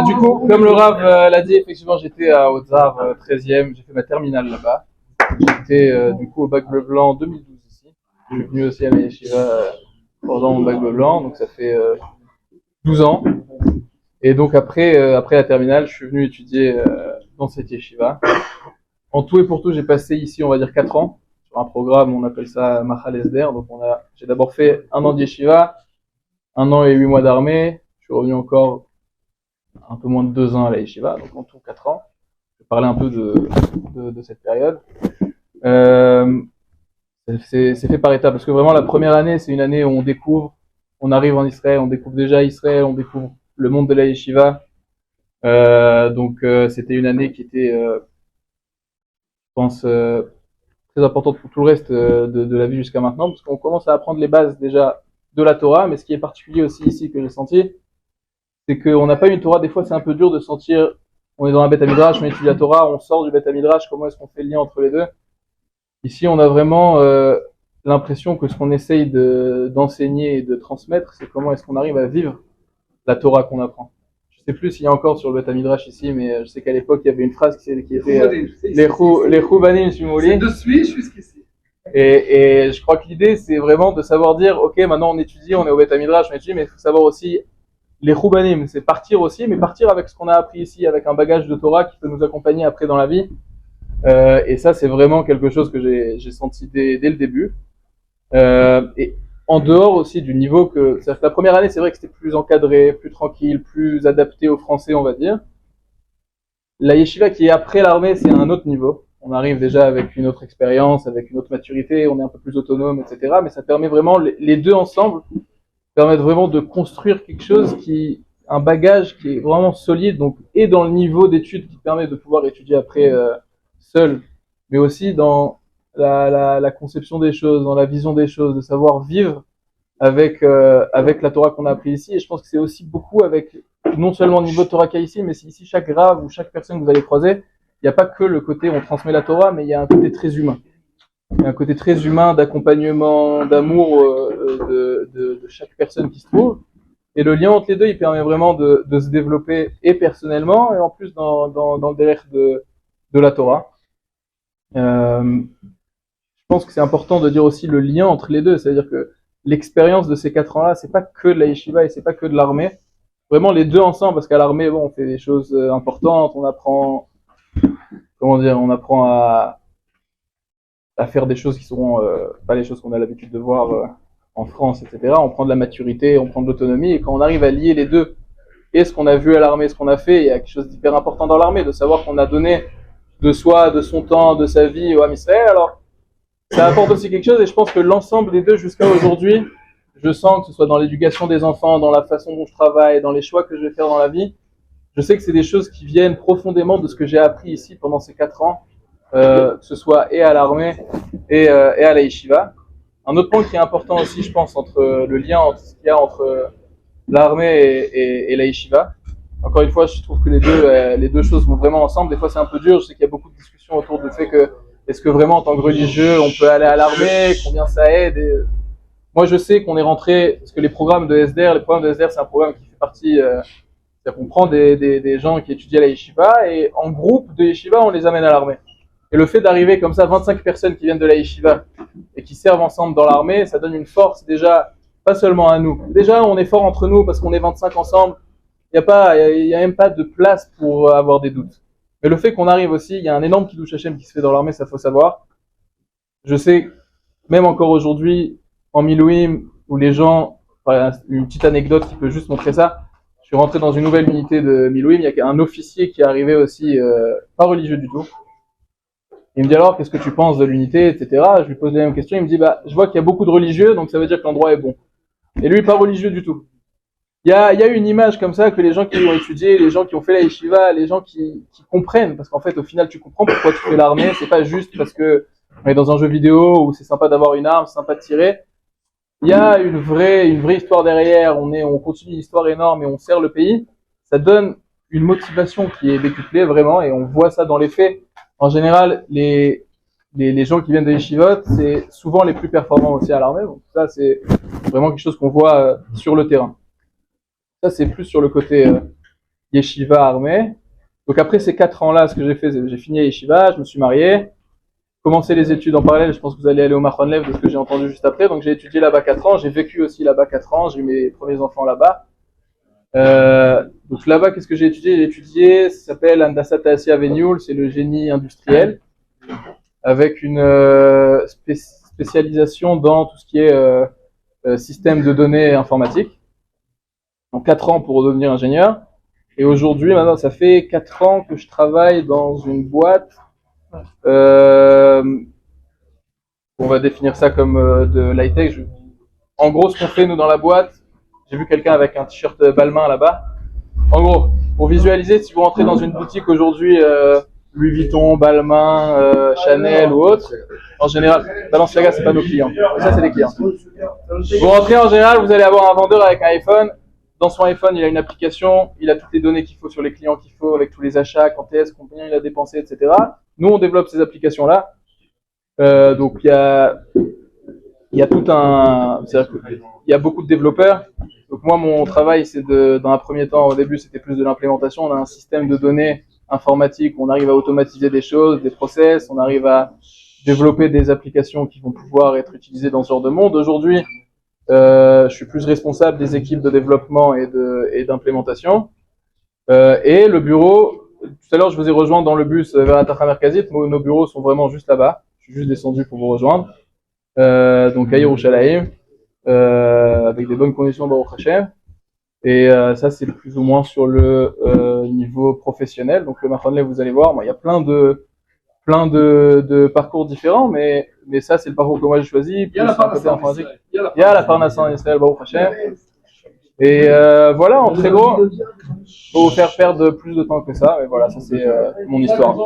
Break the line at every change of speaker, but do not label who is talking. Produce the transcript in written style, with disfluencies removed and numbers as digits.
Du coup, comme le Rav l'a dit, effectivement, j'étais à Haute-Zar 13e, j'ai fait ma terminale là-bas. J'étais du coup au bac bleu blanc en 2012 ici. Je suis venu aussi à la yeshiva pendant mon bac bleu blanc, donc ça fait 12 ans. Et donc après la terminale, je suis venu étudier dans cette yeshiva. En tout et pour tout, j'ai passé ici, on va dire 4 ans, sur un programme, on appelle ça Mahal Esder. Donc j'ai d'abord fait 1 an de yeshiva, 1 an et 8 mois d'armée. Je suis revenu encore un peu moins de 2 ans à la yeshiva, donc en tout 4 ans. Je vais parler un peu de cette période. C'est fait par étapes, parce que vraiment la première année, c'est une année où on découvre, on arrive en Israël, on découvre déjà Israël, on découvre le monde de la yeshiva. C'était une année qui était, je pense, très importante pour tout le reste de la vie jusqu'à maintenant, parce qu'on commence à apprendre les bases déjà de la Torah, mais ce qui est particulier aussi ici que j'ai senti, c'est qu'on n'a pas une Torah, des fois c'est un peu dur de sentir, on est dans un Beth Midrash, on étudie la Torah, on sort du Beth Midrash, comment est-ce qu'on fait le lien entre les deux? Ici on a vraiment l'impression que ce qu'on essaye d'enseigner et de transmettre, c'est comment est-ce qu'on arrive à vivre la Torah qu'on apprend. Je sais plus s'il y a encore sur le Beth Midrash ici, mais je sais qu'à l'époque il y avait une phrase qui était les Choubanim Shimouli.
De suite jusqu'ici.
Et je crois que l'idée c'est vraiment de savoir dire, ok, maintenant on étudie, on est au Beth Midrash, on étudie, mais il faut savoir aussi les Choubanim, c'est partir aussi, mais partir avec ce qu'on a appris ici, avec un bagage de Torah qui peut nous accompagner après dans la vie. Et ça, c'est vraiment quelque chose que j'ai senti dès le début. Et en dehors aussi du niveau que... C'est-à-dire que la première année, c'est vrai que c'était plus encadré, plus tranquille, plus adapté aux Français, on va dire. La yeshiva qui est après l'armée, c'est un autre niveau. On arrive déjà avec une autre expérience, avec une autre maturité, on est un peu plus autonome, etc. Mais ça permet vraiment, les deux ensemble, permettent vraiment de construire quelque chose un bagage qui est vraiment solide, donc, et dans le niveau d'études qui permet de pouvoir étudier après seul, mais aussi dans la conception des choses, dans la vision des choses, de savoir vivre avec la Torah qu'on a appris ici. Et je pense que c'est aussi beaucoup avec non seulement le niveau de Torah qu'il y a ici, mais c'est ici chaque rave ou chaque personne que vous allez croiser, il n'y a pas que le côté on transmet la Torah, mais il y a un côté très humain. Il y a un côté très humain d'accompagnement, d'amour de chaque personne qui se trouve. Et le lien entre les deux, il permet vraiment de se développer et personnellement, et en plus dans le derrière de la Torah. Je pense que c'est important de dire aussi le lien entre les deux, c'est-à-dire que l'expérience de ces 4 ans-là, c'est pas que de la yeshiva et c'est pas que de l'armée. Vraiment les deux ensemble, parce qu'à l'armée, bon, on fait des choses importantes, on apprend, on apprend à faire des choses qui seront pas les choses qu'on a l'habitude de voir en France, etc. On prend de la maturité, on prend de l'autonomie, et quand on arrive à lier les deux, et ce qu'on a vu à l'armée, ce qu'on a fait, il y a quelque chose d'hyper important dans l'armée, de savoir qu'on a donné de soi, de son temps, de sa vie au Ham Israël. Alors, ça apporte aussi quelque chose, et je pense que l'ensemble des deux jusqu'à aujourd'hui, je sens que ce soit dans l'éducation des enfants, dans la façon dont je travaille, dans les choix que je vais faire dans la vie, je sais que c'est des choses qui viennent profondément de ce que j'ai appris ici pendant ces 4 ans, que ce soit et à l'armée et à la yeshiva. Un autre point qui est important aussi, je pense, entre le lien qu'il y a entre l'armée et la yeshiva. Encore une fois, je trouve que les deux choses vont vraiment ensemble. Des fois, c'est un peu dur. Je sais qu'il y a beaucoup de discussions autour du fait que est-ce que vraiment, en tant que religieux, on peut aller à l'armée, combien ça aide. Moi, je sais qu'on est rentré, parce que les programmes de SDR, c'est un programme qui fait partie, c'est-à-dire qu'on prend des gens qui étudient à la yeshiva, et en groupe de yeshiva, on les amène à l'armée. Et le fait d'arriver comme ça, 25 personnes qui viennent de la yeshiva, et qui servent ensemble dans l'armée, ça donne une force déjà, pas seulement à nous. Déjà, on est fort entre nous, parce qu'on est 25 ensemble. Il y a même pas de place pour avoir des doutes. Mais le fait qu'on arrive aussi, il y a un énorme Kiddush Hashem qui se fait dans l'armée, ça faut savoir. Je sais, même encore aujourd'hui, en Milouim, où les gens, une petite anecdote qui peut juste montrer ça, je suis rentré dans une nouvelle unité de Milouim, il y a un officier qui est arrivé aussi, pas religieux du tout. Il me dit alors, qu'est-ce que tu penses de l'unité, etc. Je lui pose la même question, il me dit, je vois qu'il y a beaucoup de religieux, donc ça veut dire que l'endroit est bon. Et lui, pas religieux du tout. Il y a une image comme ça que les gens qui ont étudié, les gens qui ont fait la yeshiva, les gens qui comprennent, parce qu'en fait au final tu comprends pourquoi tu fais l'armée, c'est pas juste parce que on est dans un jeu vidéo où c'est sympa d'avoir une arme, c'est sympa de tirer. Il y a une vraie histoire derrière, on continue une histoire énorme et on sert le pays. Ça donne une motivation qui est décuplée vraiment, et on voit ça dans les faits. En général, les gens qui viennent de yeshivot, c'est souvent les plus performants aussi à l'armée, donc ça c'est vraiment quelque chose qu'on voit sur le terrain. Ça, c'est plus sur le côté Yeshiva armée. Donc après ces 4 ans-là, ce que j'ai fait, j'ai fini à Yeshiva, je me suis marié, commencé les études en parallèle, je pense que vous allez aller au Machon Lev de ce que j'ai entendu juste après, donc j'ai étudié là-bas 4 ans, j'ai vécu aussi là-bas 4 ans, j'ai eu mes premiers enfants là-bas. Donc là-bas, qu'est-ce que j'ai étudié? J'ai étudié, ça s'appelle Handasat Ta'assia Ve'Niyul, c'est le génie industriel, avec une spécialisation dans tout ce qui est système de données informatique. Donc 4 ans pour devenir ingénieur. Et aujourd'hui, maintenant, ça fait 4 ans que je travaille dans une boîte. On va définir ça comme de l'high-tech. En gros, ce qu'on fait, nous, dans la boîte, j'ai vu quelqu'un avec un t-shirt Balmain là-bas. En gros, pour visualiser, si vous rentrez dans une boutique aujourd'hui, Louis Vuitton, Balmain, Chanel ou autre, en général, Balenciaga, c'est pas nos clients. Ça, c'est des clients. Vous rentrez en général, vous allez avoir un vendeur avec un iPhone. Dans son iPhone, il a une application, il a toutes les données qu'il faut sur les clients qu'il faut, avec tous les achats, quand est-ce, combien il a dépensé, etc. Nous, on développe ces applications-là. Donc, il y a tout un... C'est-à-dire qu'il y a beaucoup de développeurs. Donc, moi, mon travail, c'est dans un premier temps, au début, c'était plus de l'implémentation. On a un système de données informatique où on arrive à automatiser des choses, des process, on arrive à développer des applications qui vont pouvoir être utilisées dans ce genre de monde. Aujourd'hui, je suis plus responsable des équipes de développement et d'implémentation. Et le bureau, tout à l'heure je vous ai rejoint dans le bus vers la Tacha Merkazit, nos bureaux sont vraiment juste là-bas. Je suis juste descendu pour vous rejoindre. Donc à Yerushalayim, avec des bonnes conditions Baruch Hashem. Et ça c'est plus ou moins sur le niveau professionnel. Donc le Machon Lev, vous allez voir, il y a plein de parcours différents, mais ça c'est le parcours que moi j'ai choisi. Il y a la Parnassa en Israël, Baruch Hashem. Et voilà, en très gros, faut vous faire perdre plus de temps que ça. Mais voilà, ça c'est mon histoire.